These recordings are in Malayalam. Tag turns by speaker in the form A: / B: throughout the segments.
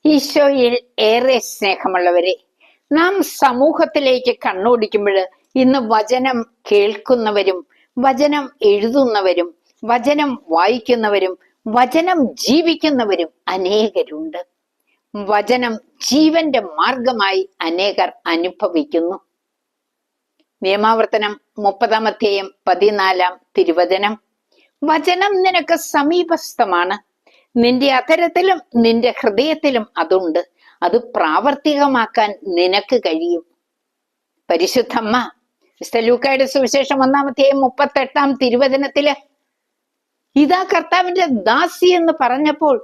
A: ഈശോയിൽ ഏറെ സ്നേഹമുള്ളവരെ, നാം സമൂഹത്തിലേക്ക് കണ്ണോടിക്കുമ്പോൾ ഇന്ന് വചനം കേൾക്കുന്നവരും വചനം എഴുതുന്നവരും വചനം വായിക്കുന്നവരും വചനം ജീവിക്കുന്നവരും അനേകരുണ്ട്. വചനം ജീവന്റെ മാർഗമായി അനേകർ അനുഭവിക്കുന്നു. നിയമാവർത്തനം 30-14 തിരുവചനം: വചനം നിനക്ക് സമീപസ്ഥമാണ്, നിന്റെ അധരത്തിലും നിന്റെ ഹൃദയത്തിലും അതുണ്ട്, അത് പ്രാവർത്തികമാക്കാൻ നിനക്ക് കഴിയും. പരിശുദ്ധമ്മ ലൂക്കായുടെ സുവിശേഷം 1-38 തിരുവചനത്തില് ഇതാ കർത്താവിന്റെ ദാസി എന്ന് പറഞ്ഞപ്പോൾ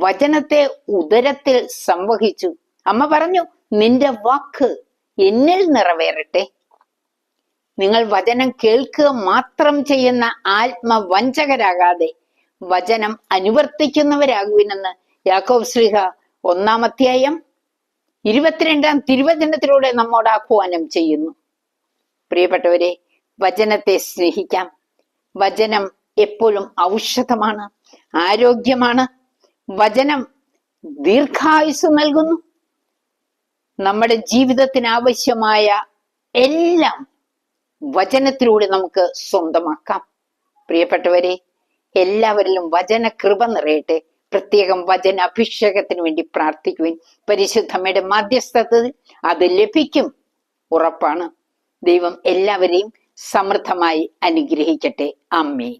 A: വചനത്തെ ഉദരത്തിൽ സംവഹിച്ചു. അമ്മ പറഞ്ഞു, നിന്റെ വാക്ക് എന്നിൽ നിറവേറട്ടെ. നിങ്ങൾ വചനം കേൾക്കുക മാത്രം ചെയ്യുന്ന ആത്മവഞ്ചകരാകാതെ വചനം അനുവർത്തിക്കുന്നവരാകുവിനെന്ന് യാക്കോബ് ശ്ലീഹ 1-22 തിരുവചനത്തിലൂടെ നമ്മോട് ആഹ്വാനം ചെയ്യുന്നു. പ്രിയപ്പെട്ടവരെ, വചനത്തെ സ്നേഹിക്കാം. വചനം എപ്പോഴും ഔഷധമാണ്, ആരോഗ്യമാണ്. വചനം ദീർഘായുസ് നൽകുന്നു. നമ്മുടെ ജീവിതത്തിന് ആവശ്യമായ എല്ലാം വചനത്തിലൂടെ നമുക്ക് സ്വന്തമാക്കാം. പ്രിയപ്പെട്ടവരെ, എല്ലാവരിലും വചന കൃപ നിറയട്ടെ. പ്രത്യേകം വചന അഭിഷേകത്തിന് വേണ്ടി പ്രാർത്ഥിക്കുവിൻ. പരിശുദ്ധമ്മയുടെ മധ്യസ്ഥതയിൽ അത് ലഭിക്കും, ഉറപ്പാണ്. ദൈവം എല്ലാവരെയും സമൃദ്ധമായി അനുഗ്രഹിക്കട്ടെ. ആമേൻ.